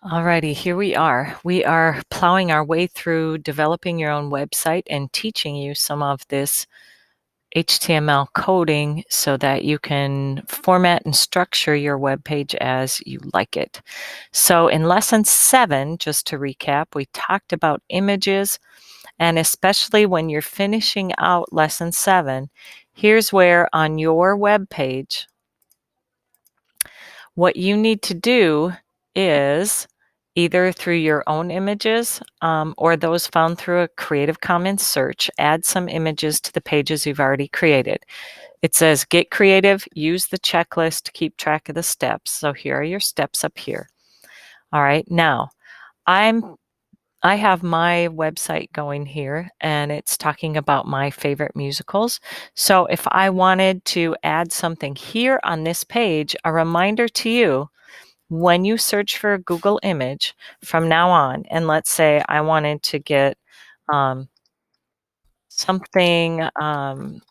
Alrighty, here we are. We are plowing our way through developing your own website and teaching you some of this HTML coding so that you can format and structure your web page as you like it. So in lesson 7, just to recap, we talked about images, and especially when you're finishing out lesson 7, here's where on your web page, what you need to do is either through your own images or those found through a Creative Commons search, add some images to the pages you've already created. It says get creative, use the checklist to keep track of the steps. So here are your steps up here. All right, now I have my website going here and it's talking about my favorite musicals. So if I wanted to add something here on this page, a reminder to you, when you search for a Google image from now on, and let's say I wanted to get something from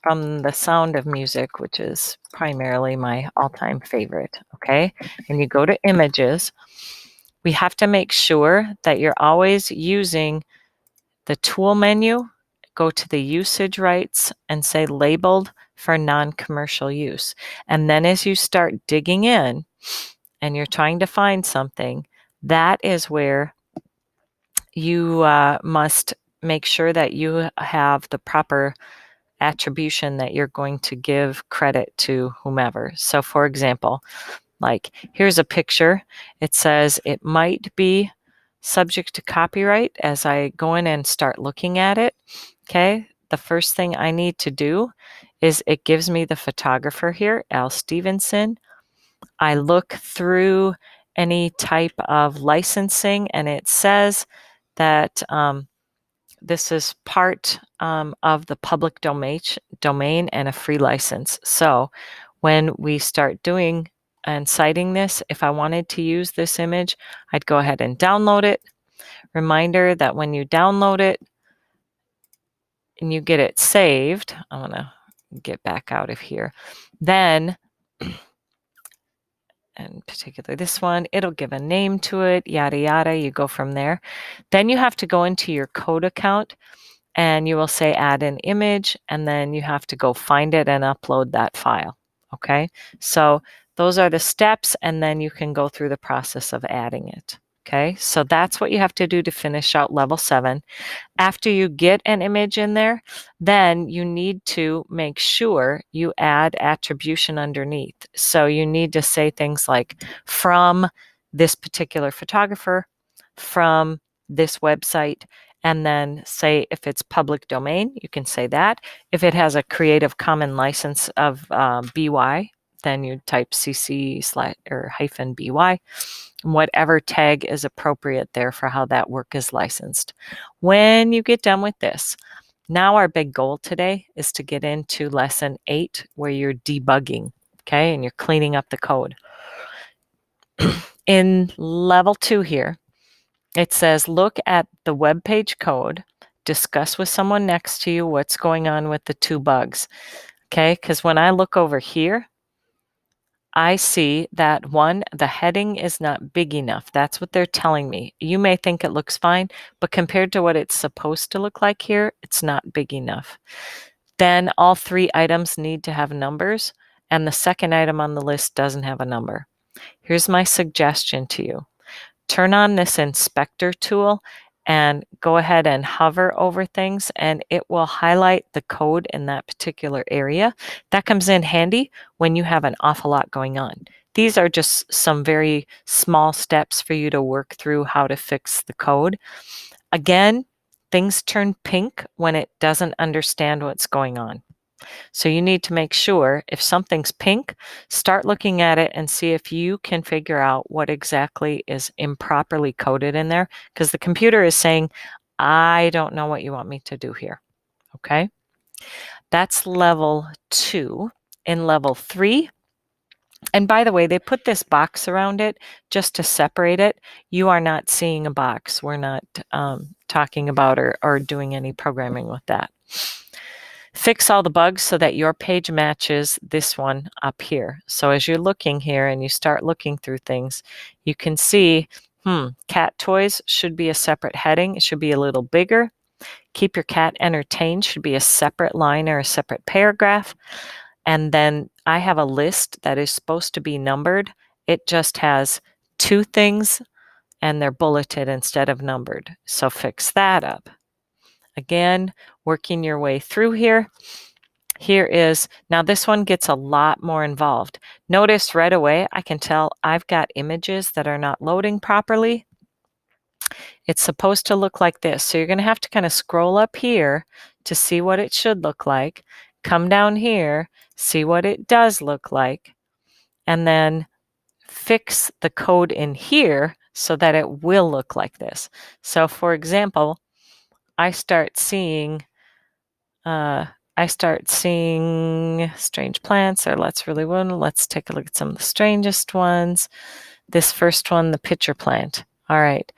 The Sound of Music, which is primarily my all-time favorite, okay? And you go to images, we have to make sure that you're always using the tool menu, go to the usage rights and say labeled for non-commercial use. And then as you start digging in and you're trying to find something, that is where you must make sure that you have the proper attribution that you're going to give credit to whomever. So for example, like here's a picture. It says it might be subject to copyright. As I go in and start looking at it, okay, the first thing I need to do is it gives me the photographer here, Al Stevenson. I look through any type of licensing and it says that this is part of the public domain and a free license. So when we start doing and citing this, if I wanted to use this image, I'd go ahead and download it. Reminder that when you download it and you get it saved, I'm going to get back out of here. Then, and particularly this one, it'll give a name to it, yada, yada. You go from there. Then you have to go into your code account and you will say add an image, and then you have to go find it and upload that file. Okay, so those are the steps, and then you can go through the process of adding it. Okay, so that's what you have to do to finish out level 7. After you get an image in there, then you need to make sure you add attribution underneath. So you need to say things like from this particular photographer, from this website, and then say if it's public domain, you can say that. If it has a Creative Commons license of BY, then you type CC or -BY, whatever tag is appropriate there for how that work is licensed. When you get done with this, now our big goal today is to get into lesson 8 where you're debugging, okay, and you're cleaning up the code. In level 2 here, it says look at the web page code, discuss with someone next to you what's going on with the 2 bugs, okay, because when I look over here, I see that 1, the heading is not big enough. That's what they're telling me. You may think it looks fine, but compared to what it's supposed to look like here, it's not big enough. Then all 3 items need to have numbers, and the second item on the list doesn't have a number. Here's my suggestion to you. Turn on this inspector tool and go ahead and hover over things, and it will highlight the code in that particular area. That comes in handy when you have an awful lot going on. These are just some very small steps for you to work through how to fix the code. Again, things turn pink when it doesn't understand what's going on. So you need to make sure if something's pink, start looking at it and see if you can figure out what exactly is improperly coded in there, because the computer is saying, I don't know what you want me to do here. Okay, that's level 2. In level 3, and by the way, they put this box around it just to separate it. You are not seeing a box. We're not talking about or doing any programming with that. Fix all the bugs so that your page matches this one up here. So as you're looking here and you start looking through things, you can see, Cat toys should be a separate heading. It should be a little bigger. Keep your cat entertained should be a separate line or a separate paragraph. And then I have a list that is supposed to be numbered. It just has 2 things and they're bulleted instead of numbered. So fix that up. Again, working your way through here. Here is, now this one gets a lot more involved. Notice right away, I can tell I've got images that are not loading properly. It's supposed to look like this. So you're going to have to kind of scroll up here to see what it should look like. Come down here, see what it does look like, and then fix the code in here so that it will look like this. So for example, I start seeing strange plants, or let's take a look at some of the strangest ones. This first one, the pitcher plant. All right.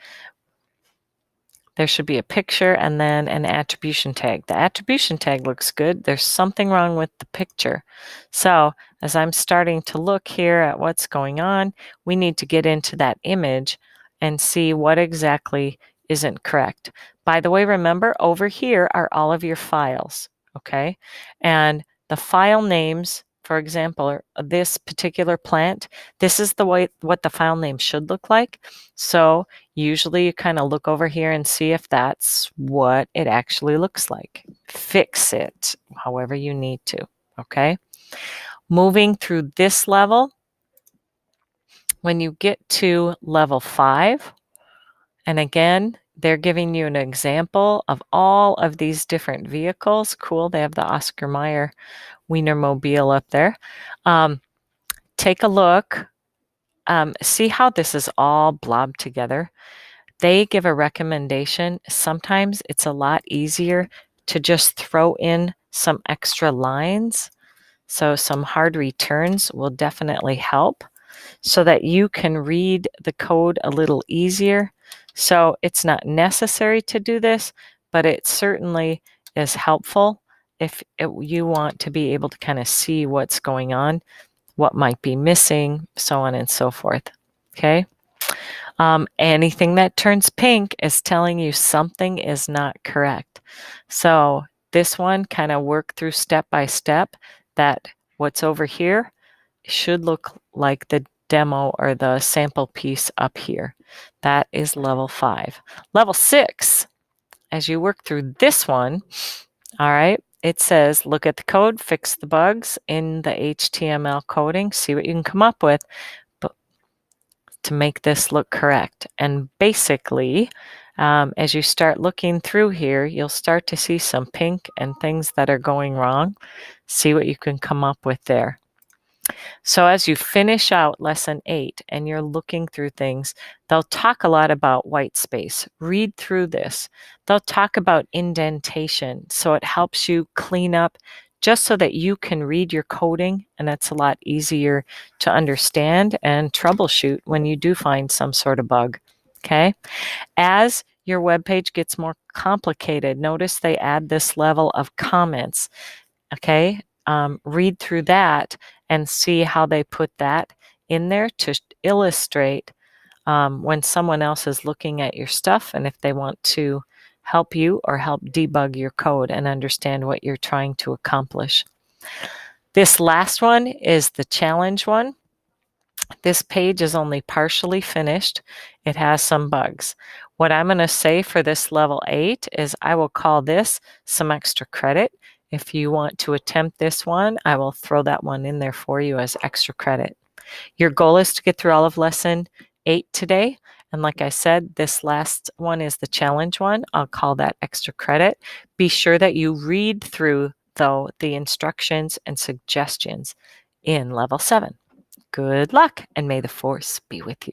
There should be a picture and then an attribution tag. The attribution tag looks good. There's something wrong with the picture. So as I'm starting to look here at what's going on, we need to get into that image and see what exactly isn't correct. By the way, remember over here are all of your files, okay? And the file names, for example, this particular plant, this is the way what the file name should look like. So usually you kind of look over here and see if that's what it actually looks like. Fix it however you need to, okay? Moving through this level, when you get to level 5, and again, they're giving you an example of all of these different vehicles. Cool, they have the Oscar Mayer Wienermobile up there. Take a look. See how this is all blobbed together. They give a recommendation. Sometimes it's a lot easier to just throw in some extra lines. So some hard returns will definitely help so that you can read the code a little easier. So it's not necessary to do this, but it certainly is helpful if you want to be able to kind of see what's going on, what might be missing, so on and so forth. Okay? Anything that turns pink is telling you something is not correct. So this one kind of work through step by step that what's over here should look like the demo or the sample piece up here. That is level 5. Level 6, as you work through this one, all right, it says look at the code, fix the bugs in the HTML coding, see what you can come up with to make this look correct. And basically, as you start looking through here, you'll start to see some pink and things that are going wrong. See what you can come up with there. So as you finish out lesson 8 and you're looking through things, they'll talk a lot about white space. Read through this. They'll talk about indentation. So it helps you clean up just so that you can read your coding, and it's a lot easier to understand and troubleshoot when you do find some sort of bug. Okay? As your web page gets more complicated, notice they add this level of comments. Okay? Read through that and see how they put that in there to illustrate when someone else is looking at your stuff and if they want to help you or help debug your code and understand what you're trying to accomplish. This last one is the challenge one. This page is only partially finished. It has some bugs. What I'm going to say for this level 8 is I will call this some extra credit. If you want to attempt this one, I will throw that one in there for you as extra credit. Your goal is to get through all of lesson 8 today. And like I said, this last one is the challenge one. I'll call that extra credit. Be sure that you read through, though, the instructions and suggestions in level 7. Good luck, and may the force be with you.